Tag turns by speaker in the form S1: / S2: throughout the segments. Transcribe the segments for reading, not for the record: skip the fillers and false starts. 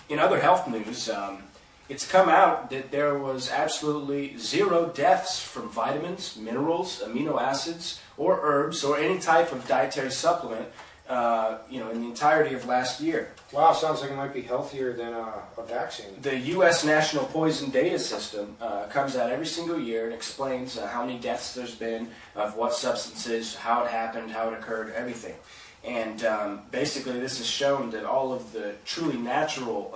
S1: In other health news, it's come out that there was absolutely 0 deaths from vitamins, minerals, amino acids, or herbs, or any type of dietary supplement, in the entirety of last year.
S2: Wow, sounds like it might be healthier than a vaccine.
S1: The U.S. National Poison Data System comes out every single year and explains how many deaths there's been, of what substances, how it happened, how it occurred, everything. And basically this has shown that all of the truly natural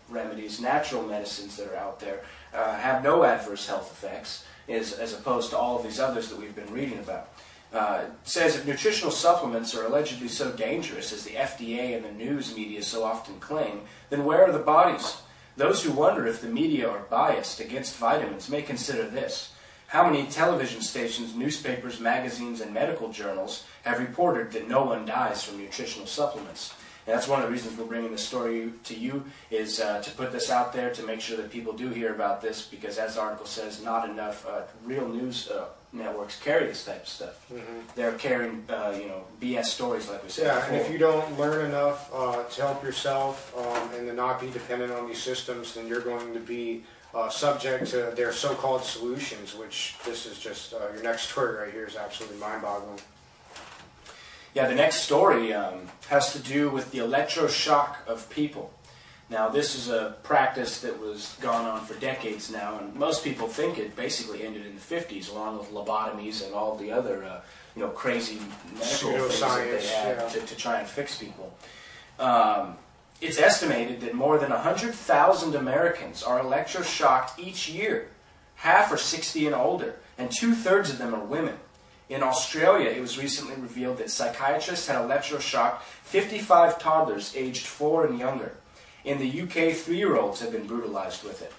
S1: remedies, natural medicines that are out there have no adverse health effects, as opposed to all of these others that we've been reading about. It says if nutritional supplements are allegedly so dangerous as the FDA and the news media so often claim, then where are the bodies? Those who wonder if the media are biased against vitamins may consider this. How many television stations, newspapers, magazines, and medical journals have reported that no one dies from nutritional supplements? And that's one of the reasons we're bringing this story to you, is to put this out there, to make sure that people do hear about this, because as the article says, not enough real news networks carry this type of stuff. Mm-hmm. They're carrying, BS stories, like we said before.
S2: And if you don't learn enough to help yourself and to not be dependent on these systems, then you're going to be subject to their so-called solutions, which this is just, your next story right here is absolutely mind-boggling.
S1: Yeah, the next story has to do with the electroshock of people. Now, this is a practice that was gone on for decades now, and most people think it basically ended in the 50s, along with lobotomies and all the other, crazy medical things that they had to try and fix people. It's estimated that more than 100,000 Americans are electroshocked each year. Half are 60 and older, and 2/3 of them are women. In Australia, it was recently revealed that psychiatrists had electroshocked 55 toddlers aged 4 and younger. In the UK, 3-year-olds have been brutalized with it.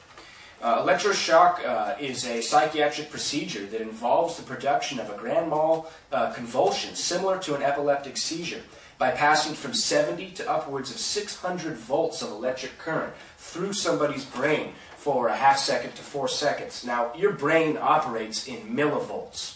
S1: Electroshock is a psychiatric procedure that involves the production of a grand mal convulsion similar to an epileptic seizure by passing from 70 to upwards of 600 volts of electric current through somebody's brain for a half second to 4 seconds. Now, your brain operates in millivolts,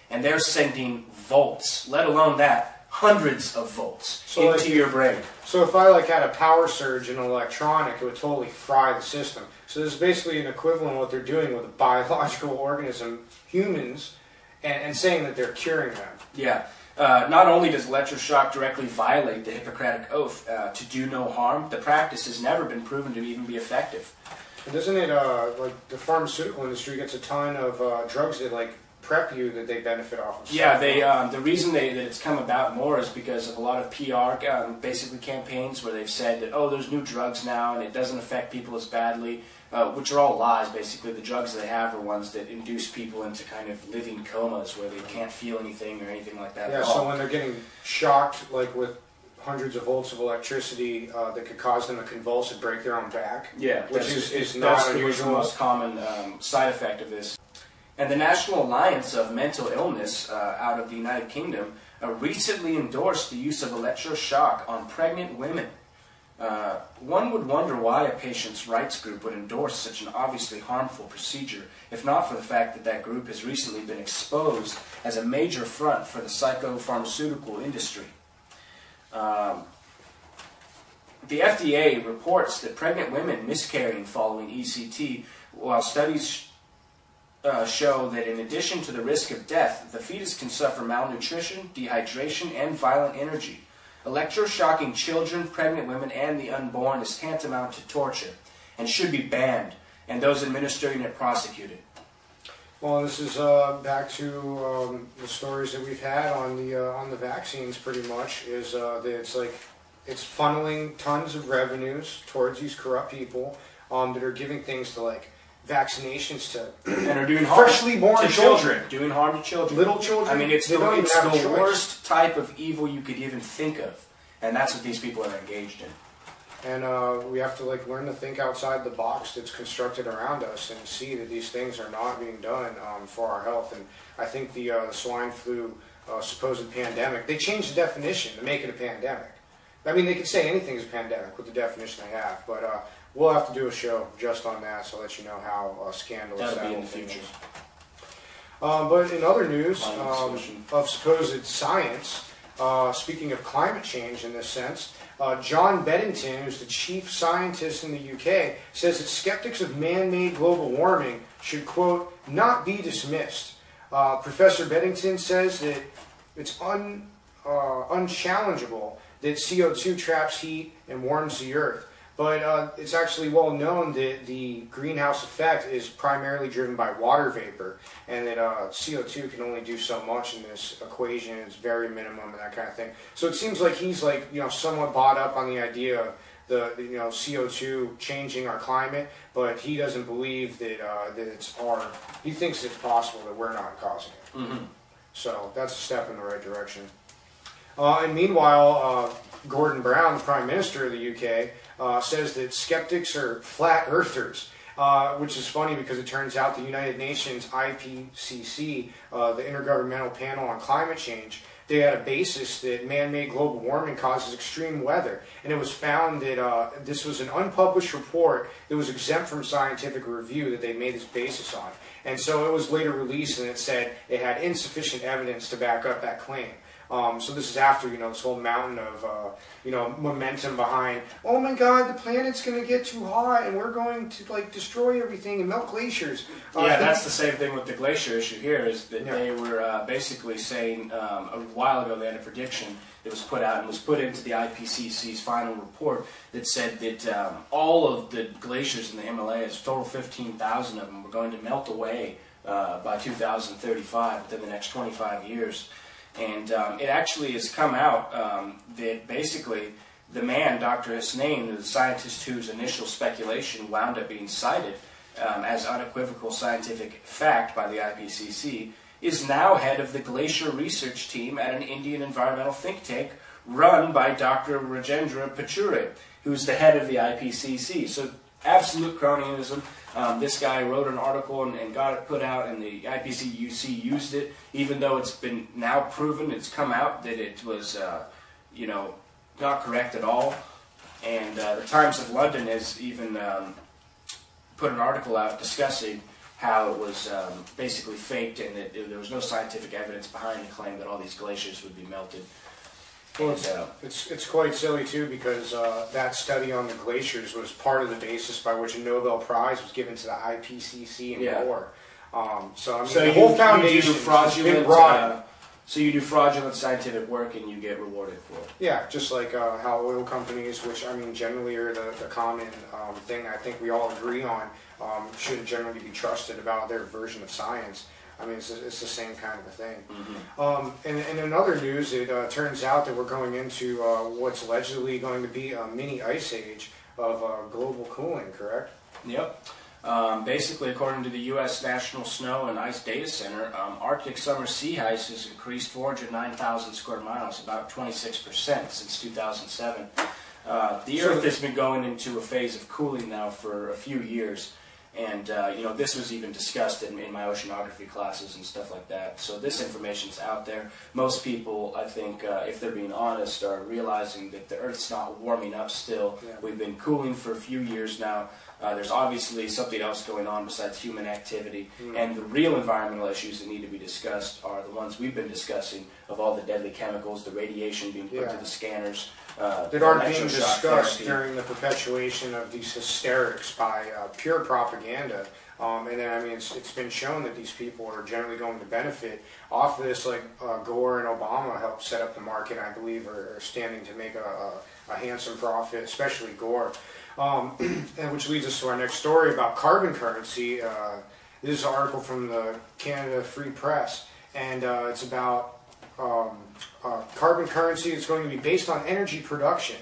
S1: and they're sending volts, let alone that, hundreds of volts into your brain.
S2: So if I had a power surge in an electronic, it would totally fry the system. So this is basically an equivalent of what they're doing with a biological organism, humans, and saying that they're curing them.
S1: Yeah. Not only does electroshock directly violate the Hippocratic Oath to do no harm, the practice has never been proven to even be effective.
S2: And doesn't it, the pharmaceutical industry gets a ton of drugs that, prep you that they benefit off of?
S1: Yeah, the reason that it's come about more is because of a lot of PR, basically campaigns where they've said that, oh, there's new drugs now and it doesn't affect people as badly, which are all lies. Basically, the drugs they have are ones that induce people into kind of living comas where they can't feel anything or anything like that at all.
S2: So when they're getting shocked, with hundreds of volts of electricity that could cause them to convulse and break their own back, which is not unusual.
S1: The most common side effect of this. And the National Alliance of Mental Illness out of the United Kingdom recently endorsed the use of electroshock on pregnant women. One would wonder why a patient's rights group would endorse such an obviously harmful procedure, if not for the fact that that group has recently been exposed as a major front for the psychopharmaceutical industry. The FDA reports that pregnant women miscarrying following ECT, while studies show that in addition to the risk of death, the fetus can suffer malnutrition, dehydration, and violent energy. Electroshocking children, pregnant women, and the unborn is tantamount to torture and should be banned, and those administering it prosecuted.
S2: Well, this is back to the stories that we've had on the vaccines. Pretty much is that it's funneling tons of revenues towards these corrupt people that are giving things to vaccinations to
S1: and are doing harm
S2: freshly born
S1: to children, doing harm to children,
S2: little children.
S1: I mean, it's the worst type of evil you could even think of, and that's what these people are engaged in.
S2: And we have to learn to think outside the box that's constructed around us and see that these things are not being done for our health. And I think the swine flu supposed pandemic, they changed the definition to make it a pandemic. I mean, they could say anything is a pandemic with the definition they have, but we'll have to do a show just on that, so I'll let you know how scandalous
S1: that'll be in the future.
S2: But in other news of supposed science, speaking of climate change in this sense, John Beddington, who's the chief scientist in the UK, says that skeptics of man-made global warming should, quote, not be dismissed. Professor Beddington says that it's unchallengeable that CO2 traps heat and warms the earth. But it's actually well known that the greenhouse effect is primarily driven by water vapor, and that CO2 can only do so much in this equation. It's very minimum and that kind of thing. So it seems like he's like, you know, somewhat bought up on the idea of the you know, CO2 changing our climate, but he doesn't believe that that it's our. He thinks it's possible that we're not causing it. Mm-hmm. So that's a step in the right direction. And meanwhile, Gordon Brown, the Prime Minister of the UK, says that skeptics are flat earthers, which is funny because it turns out the United Nations IPCC, the Intergovernmental Panel on Climate Change, they had a basis that man-made global warming causes extreme weather. And it was found that this was an unpublished report that was exempt from scientific review that they made this basis on. And so it was later released and it said it had insufficient evidence to back up that claim. So this is after, you know, this whole mountain of, you know, momentum behind, oh my God, the planet's going to get too hot and we're going to, like, destroy everything and melt glaciers.
S1: Yeah, that's the same thing with the glacier issue here, is that they were basically saying, a while ago they had a prediction that was put out and was put into the IPCC's final report that said that all of the glaciers in the Himalayas, total 15,000 of them, were going to melt away by 2035, within the next 25 years. And it actually has come out that basically the man, Dr. Hasnain, the scientist whose initial speculation wound up being cited as unequivocal scientific fact by the IPCC, is now head of the glacier research team at an Indian environmental think tank run by Dr. Rajendra Pachauri, who's the head of the IPCC. So absolute cronyism. This guy wrote an article and got it put out, and the IPCC used it, even though it's been now proven, it's come out that it was, you know, not correct at all. And the Times of London has even put an article out discussing how it was basically faked and that there was no scientific evidence behind the claim that all these glaciers would be melted.
S2: Well, it's quite silly too, because that study on the glaciers was part of the basis by which a Nobel Prize was given to the IPCC and more. So I mean, the whole foundation has been brought.
S1: So you do fraudulent scientific work and you get rewarded for it.
S2: Yeah, just like how oil companies, which I mean generally are the common thing I think we all agree on, should generally be trusted about their version of science. I mean, it's the same kind of a thing. Mm-hmm. And in other news, it turns out that we're going into what's allegedly going to be a mini ice age of global cooling, correct?
S1: Yep. Basically, according to the U.S. National Snow and Ice Data Center, Arctic summer sea ice has increased 409,000 square miles, about 26% since 2007. The Earth has been going into a phase of cooling now for a few years. And, you know, this was even discussed in my oceanography classes and stuff like that. So this information's out there. Most people, I think, if they're being honest, are realizing that the Earth's not warming up still. Yeah. We've been cooling for a few years now. There's obviously something else going on besides human activity. And the real environmental issues that need to be discussed are the ones we've been discussing, of all the deadly chemicals, the radiation being put to the scanners.
S2: That aren't being discussed during the perpetuation of these hysterics by pure propaganda. And then, I mean, it's been shown that these people are generally going to benefit off of this, like Gore and Obama helped set up the market, I believe, are standing to make a handsome profit, especially Gore. And which leads us to our next story about carbon currency. This is an article from the Canada Free Press, and it's about carbon currency. It's going to be based on energy production,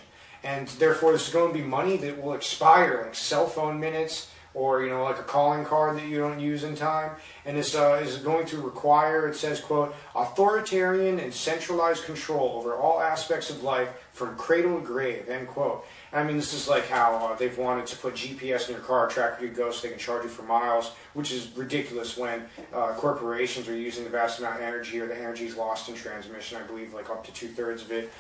S2: and therefore this is going to be money that will expire, like cell phone minutes, or, you know, like a calling card that you don't use in time. And this is going to require, it says, quote, authoritarian and centralized control over all aspects of life from cradle to grave, end quote. I mean, this is like how they've wanted to put GPS in your car, track where you go, so they can charge you for miles, which is ridiculous when corporations are using the vast amount of energy, or the energy is lost in transmission, I believe, like up to 2/3 of it.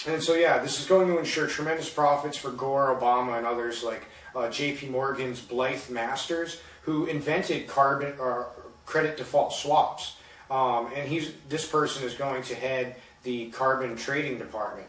S2: And so, yeah, this is going to ensure tremendous profits for Gore, Obama, and others like J.P. Morgan's Blythe Masters, who invented carbon credit default swaps. And this person is going to head the carbon trading department.